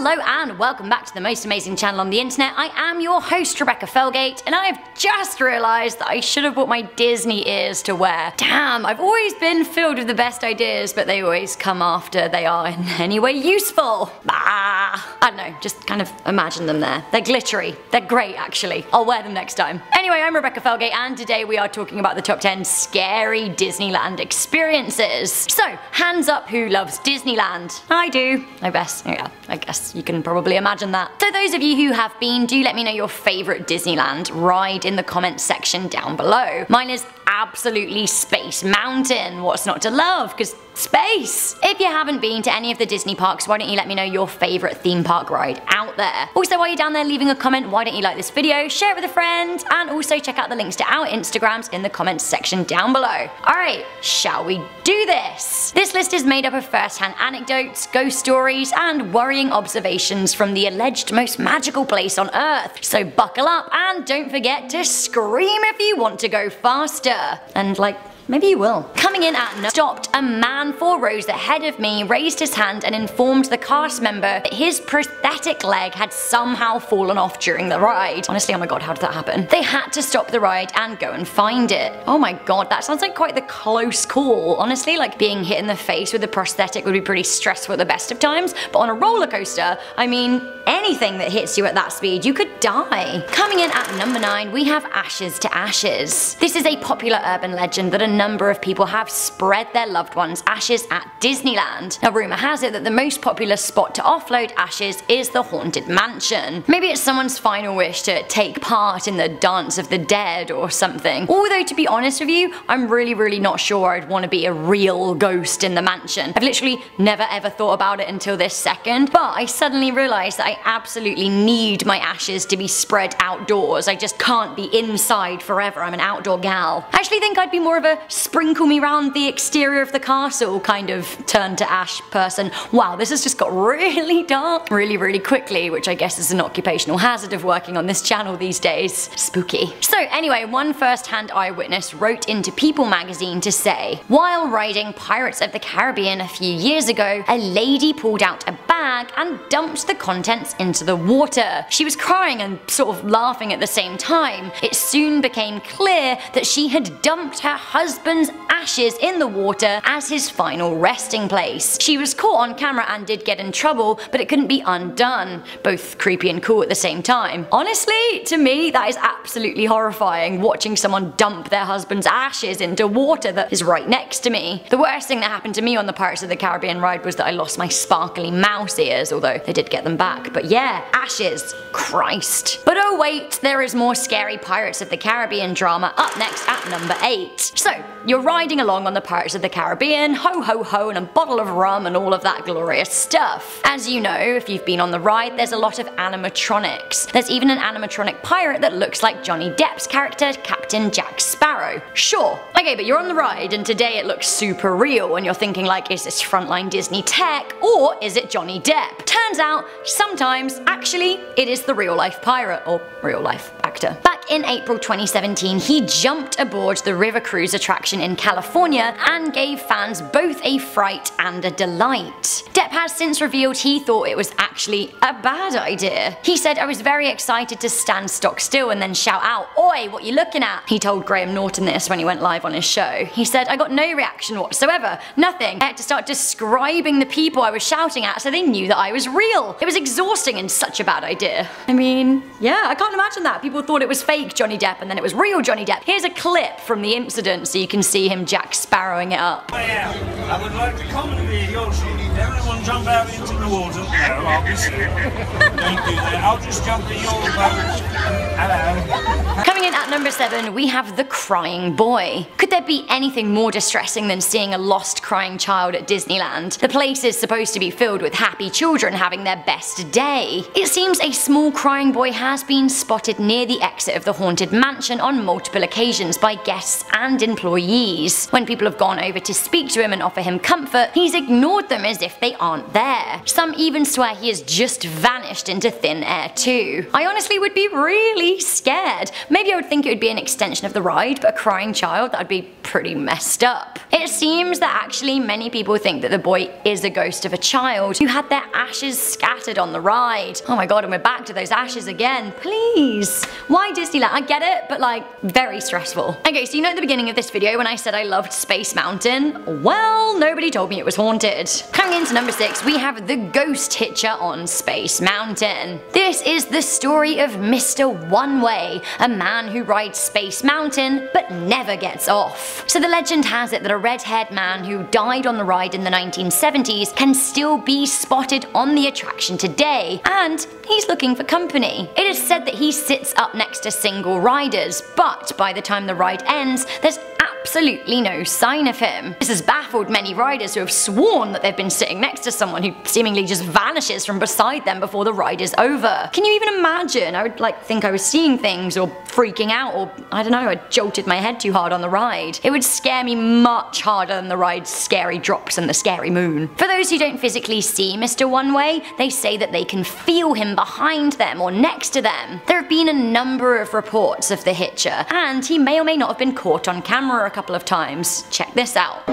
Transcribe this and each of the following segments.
Hello and welcome back to the most amazing channel on the internet. I am your host Rebecca Felgate, and I've just realised that I should have bought my Disney ears to wear. Damn, I've always been filled with the best ideas, but they always come after they are in any way useful. Bah! I don't know, just kind of imagine them there. They're glittery. They're great actually. I'll wear them next time. Anyway, I'm Rebecca Felgate and today we are talking about the top 10 scary Disneyland experiences. So, hands up who loves Disneyland. I do. I guess you can probably imagine that. So those of you who have been, do let me know your favourite Disneyland ride in the comments section down below. Mine is absolutely Space Mountain. What's not to love? Because space! If you haven't been to any of the Disney parks, why don't you let me know your favourite theme park ride out there? Also, while you're down there leaving a comment, why don't you like this video, share it with a friend, and also check out the links to our Instagrams in the comments section down below. Alright, shall we do this? This list is made up of first-hand anecdotes, ghost stories, and worrying observations from the alleged most magical place on Earth. So buckle up and don't forget to scream if you want to go faster. And maybe you will. Coming in at stopped, a man 4 rows ahead of me raised his hand and informed the cast member that his prosthetic leg had somehow fallen off during the ride. Honestly, oh my god, how did that happen? They had to stop the ride and go and find it. Oh my god, that sounds like quite the close call. Honestly, being hit in the face with a prosthetic would be pretty stressful at the best of times, but on a roller coaster, I mean, anything that hits you at that speed, you could die. Coming in at number 9, we have Ashes to Ashes. This is a popular urban legend that a number of people have spread their loved ones' ashes at Disneyland. Now, rumour has it that the most popular spot to offload ashes is the Haunted Mansion. Maybe it's someone's final wish to take part in the Dance of the Dead or something. Although, to be honest with you, I'm really not sure I'd want to be a real ghost in the mansion. I've literally never ever thought about it until this second, but I suddenly realised that I absolutely need my ashes to be spread outdoors. I just can't be inside forever. I'm an outdoor gal. I actually think I'd be more of a sprinkle me round the exterior of the castle kind of turn to ash person. Wow, this has just got really dark really quickly, which I guess is an occupational hazard of working on this channel these days. Spooky. So anyway, one first-hand eyewitness wrote into People magazine to say, while riding Pirates of the Caribbean a few years ago, a lady pulled out a bag and dumped the contents into the water. She was crying and sort of laughing at the same time. It soon became clear that she had dumped her husband's ashes in the water as his final resting place. She was caught on camera and did get in trouble, but it couldn't be undone. Both creepy and cool at the same time. Honestly, to me, that is absolutely horrifying, watching someone dump their husband's ashes into water that is right next to me. The worst thing that happened to me on the Pirates of the Caribbean ride was that I lost my sparkly mouse ears, although they did get them back. But yeah, ashes. Christ. But oh wait, there is more scary Pirates of the Caribbean drama up next at number 8. So, you're riding along on the Pirates of the Caribbean, ho ho ho, and a bottle of rum and all of that glorious stuff. As you know, if you've been on the ride, there's a lot of animatronics. There's even an animatronic pirate that looks like Johnny Depp's character, Captain Jack Sparrow. Sure. Okay, but you're on the ride and today it looks super real and you're thinking is this frontline Disney tech or is it Johnny Depp? Turns out, sometimes, actually, it is the real life pirate or real life actor. Back in April 2017, he jumped aboard the River Cruise attraction in California and gave fans both a fright and a delight. Depp has since revealed he thought it was actually a bad idea. He said, "I was very excited to stand stock still and then shout out, 'Oi, what you looking at?' He told Graham Norton this when he went live on his show. He said, 'I got no reaction whatsoever. Nothing. I had to start describing the people I was shouting at so they knew that I was real. It was exhausting and such a bad idea.'" I mean, yeah, I can't imagine that. People thought it was fake Johnny Depp and then it was real Johnny Depp. Here's a clip from the incident so you can see him Jack Sparrowing it up. I would like to comment the ocean. Everyone jump out into the water. No, I'll be safe. Don't do that. I'll just jump in your boat. Hello. Coming in at number 7, we have The Crying Boy. Could there be anything more distressing than seeing a lost crying child at Disneyland? The place is supposed to be filled with happy children having their best day. It seems a small crying boy has been spotted near the exit of the Haunted Mansion on multiple occasions by guests and employees. When people have gone over to speak to him and offer him comfort, he's ignored them as if they aren't there. Some even swear he has just vanished into thin air too. I honestly would be really scared. Maybe Maybe I would think it would be an extension of the ride, but a crying child, that would be pretty messed up. It seems that actually many people think that the boy is a ghost of a child who had their ashes scattered on the ride. Oh my god, and we're back to those ashes again. Please. Why Disneyland? I get it, but like, very stressful. Okay, so you know at the beginning of this video when I said I loved Space Mountain? Well, nobody told me it was haunted. Coming into number 6, we have The Ghost Hitcher on Space Mountain. This is the story of Mr. One Way, a man who rides Space Mountain but never gets off. So the legend has it that a red-haired man who died on the ride in the 1970s can still be spotted on the attraction today, and he's looking for company. It is said that he sits up next to single riders, but by the time the ride ends, there's absolutely no sign of him. This has baffled many riders who have sworn that they've been sitting next to someone who seemingly just vanishes from beside them before the ride is over. Can you even imagine? I would think I was seeing things or freaking out, or I don't know, I jolted my head too hard on the ride. It would scare me much harder than the ride's scary drops and the scary moon. For those who don't physically see Mr. One Way, they say that they can feel him behind them or next to them. There have been a number of reports of the Hitcher, and he may or may not have been caught on camera a couple of times. Check this out.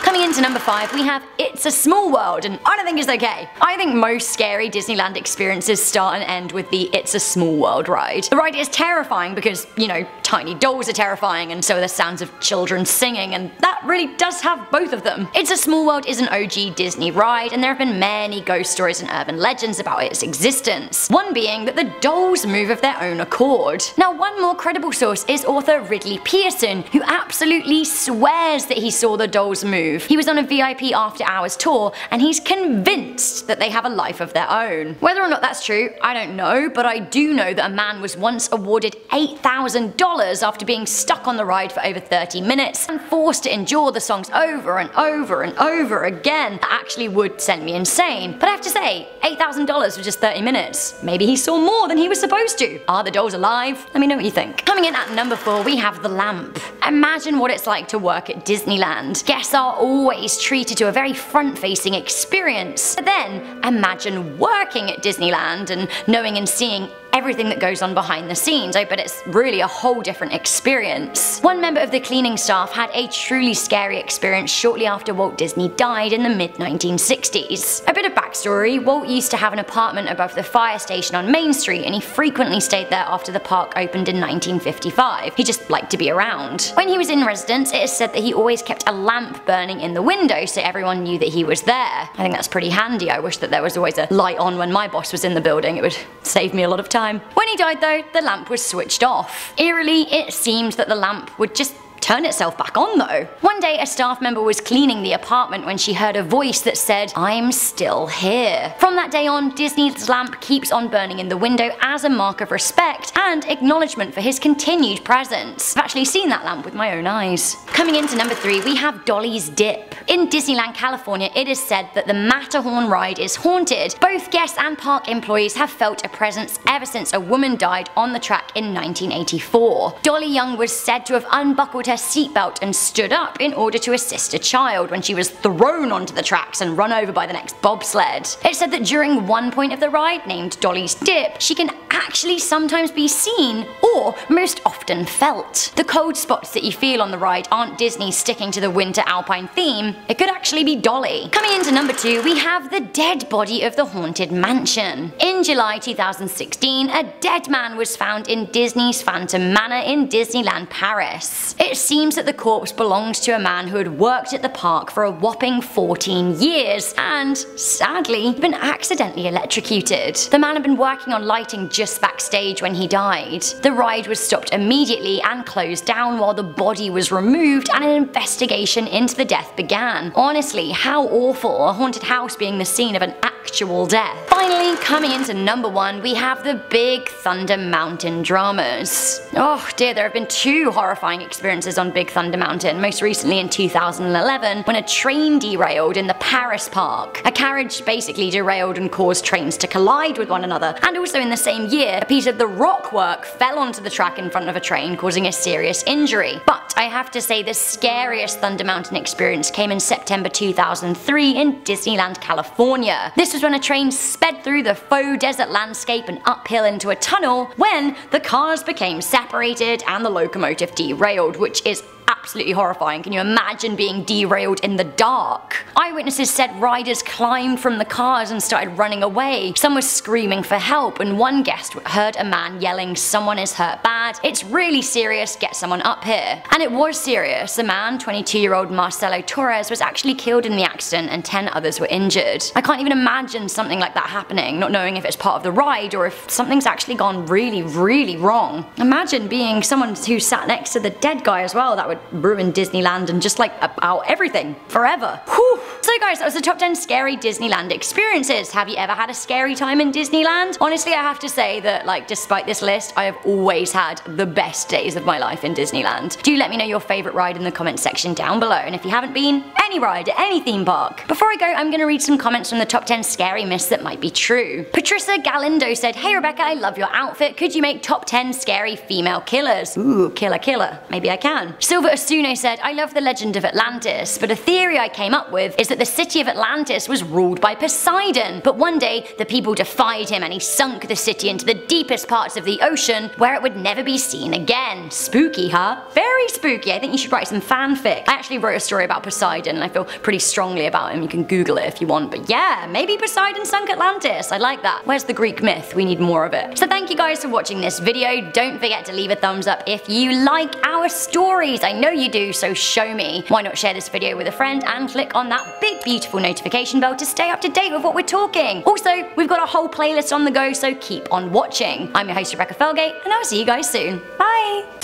Coming into number 5, we have It's a Small World, and I don't think it's okay. I think most scary Disneyland experiences start and end with the It's a Small World ride. The ride is terrifying because, you know, tiny dolls are terrifying, and so are the sounds of children singing, and that really does have both of them. It's a Small World is an OG Disney ride, and there have been many ghost stories and urban legends about its existence. One being that the dolls move of their own accord. Now, one more credible source is author Ridley Pearson, who absolutely swears that he saw the dolls move. He was on a VIP after hours tour, and he's convinced that they have a life of their own. Whether or not that's true, I don't know, but I do know that a man was once awarded $8,000 after being stuck on the ride for over 30 minutes and forced to endure the songs over and over and over again. That actually would send me insane. But I have to say, $8,000 for just 30 minutes. Maybe he saw more than he was supposed to. Are the dolls alive? Let me know what you think. Coming in at number 4, we have The Lamp. Imagine what it's like to work at Disneyland. Guests are always treated to a very front-facing experience. But then, imagine working at Disneyland and knowing and seeing everything that goes on behind the scenes. I bet it's really a whole different experience. One member of the cleaning staff had a truly scary experience shortly after Walt Disney died in the mid-1960s. A bit of backstory: Walt used to have an apartment above the fire station on Main Street, and he frequently stayed there after the park opened in 1955. He just liked to be around. When he was in residence, it is said that he always kept a lamp burning in the window so everyone knew that he was there. I think that's pretty handy. I wish that there was always a light on when my boss was in the building. It would save me a lot of time. When he died though, the lamp was switched off. Eerily, it seemed that the lamp would just turn itself back on though. One day a staff member was cleaning the apartment when she heard a voice that said, "I'm still here." From that day on, Disney's lamp keeps on burning in the window as a mark of respect and acknowledgement for his continued presence. I've actually seen that lamp with my own eyes. Coming into number 3, we have Dolly's Dip. In Disneyland, California, it is said that the Matterhorn ride is haunted. Both guests and park employees have felt a presence ever since a woman died on the track in 1984. Dolly Young was said to have unbuckled her seatbelt and stood up in order to assist a child when she was thrown onto the tracks and run over by the next bobsled. It's said that during one point of the ride, named Dolly's Dip, she can actually sometimes be seen, or most often felt. The cold spots that you feel on the ride aren't Disney sticking to the winter alpine theme, it could actually be Dolly. Coming into number 2, we have the dead body of the Haunted Mansion. In July 2016, a dead man was found in Disney's Phantom Manor in Disneyland Paris. It seems that the corpse belonged to a man who had worked at the park for a whopping 14 years and, sadly, been accidentally electrocuted. The man had been working on lighting just backstage when he died. The ride was stopped immediately and closed down while the body was removed and an investigation into the death began. Honestly, how awful, a haunted house being the scene of an actual death. Finally, coming into number 1, we have the Big Thunder Mountain dramas. Oh dear, there have been 2 horrifying experiences on Big Thunder Mountain, most recently in 2011 when a train derailed in the Paris park. A carriage basically derailed and caused trains to collide with one another, and also in the same year, a piece of the rock work fell onto the track in front of a train, causing a serious injury. But But I have to say the scariest Thunder Mountain experience came in September 2003 in Disneyland, California. This was when a train sped through the faux desert landscape and uphill into a tunnel when the cars became separated and the locomotive derailed, which is absolutely horrifying. Can you imagine being derailed in the dark? Eyewitnesses said riders climbed from the cars and started running away. Some were screaming for help, and one guest heard a man yelling, "Someone is hurt bad. It's really serious. Get someone up here." And it was serious. The man, 22-year-old Marcelo Torres, was actually killed in the accident and 10 others were injured. I can't even imagine something like that happening, not knowing if it's part of the ride or if something's actually gone really, really wrong. Imagine being someone who sat next to the dead guy as well. That would ruin Disneyland and just like about everything forever. Whew. So guys, that was the top 10 scary Disneyland experiences. Have you ever had a scary time in Disneyland? Honestly, I have to say that, like, despite this list, I have always had the best days of my life in Disneyland. Do let me know your favourite ride in the comment section down below, and if you haven't been, any ride at any theme park. Before I go, I'm going to read some comments from the top 10 scary myths that might be true. Patricia Galindo said, "Hey Rebecca, I love your outfit. Could you make top 10 scary female killers?" Ooh, killer. Maybe I can. Silver Asune said, "I love the legend of Atlantis, but a theory I came up with is that the city of Atlantis was ruled by Poseidon, but one day the people defied him and he sunk the city into the deepest parts of the ocean where it would never be seen again." Spooky, huh? Very spooky. I think you should write some fanfic. I actually wrote a story about Poseidon and I feel pretty strongly about him. You can Google it if you want, but yeah, maybe Poseidon sunk Atlantis. I like that. Where's the Greek myth? We need more of it. So thank you guys for watching this video. Don't forget to leave a thumbs up if you like our stories. I know you do, so show me. Why not share this video with a friend and click on that big beautiful notification bell to stay up to date with what we're talking. Also, we've got a whole playlist on the go, so keep on watching. I'm your host Rebecca Felgate, and I'll see you guys soon. Bye!